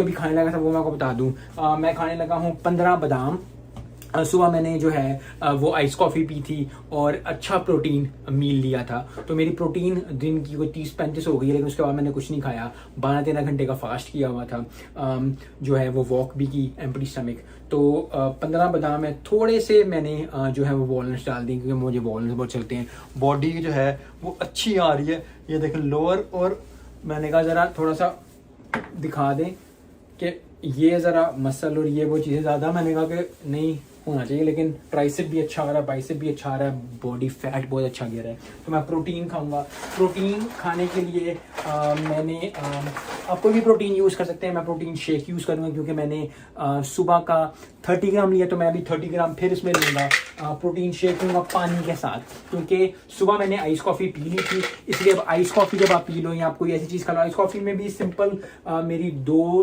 अभी खाने लगा था वो मैं आपको बता दूं। मैं खाने लगा हूँ 15 बादाम। सुबह मैंने जो है वो आइस कॉफ़ी पी थी और अच्छा प्रोटीन मील लिया था। तो मेरी प्रोटीन दिन की कोई 30-35 हो गई है, लेकिन उसके बाद मैंने कुछ नहीं खाया। 12-13 घंटे का फास्ट किया हुआ था। जो है वो वॉक भी की एम्प्टी स्टमक। तो 15 बादाम है, थोड़े से मैंने जो है वो वॉलनट्स डाल दी क्योंकि मुझे वॉलनट्स बहुत चलते हैं। बॉडी जो है वो अच्छी आ रही है, ये देखें लोअर। और मैंने कहा ज़रा थोड़ा सा दिखा दें कि ये ज़रा मसल और ये वो चीज़ें ज़्यादा मैंने कहा कि नहीं होना चाहिए, लेकिन ट्राइसेप भी अच्छा आ रहा है, बाइसेप भी अच्छा आ रहा है, बॉडी फैट बहुत अच्छा गिर रहा है। तो मैं प्रोटीन खाऊंगा। प्रोटीन खाने के लिए मैंने आप कोई भी प्रोटीन यूज़ कर सकते हैं। मैं प्रोटीन शेक यूज़ करूँगा क्योंकि मैंने सुबह का 30 ग्राम लिया, तो मैं अभी 30 ग्राम फिर इसमें लूँगा। प्रोटीन शेक लूँगा पानी के साथ, क्योंकि सुबह मैंने आइस कॉफ़ी पी ली थी, इसलिए अब आइस कॉफ़ी जब आप पी लो या आप कोई ऐसी चीज़ खा लो, आइस कॉफ़ी में भी सिंपल मेरी 2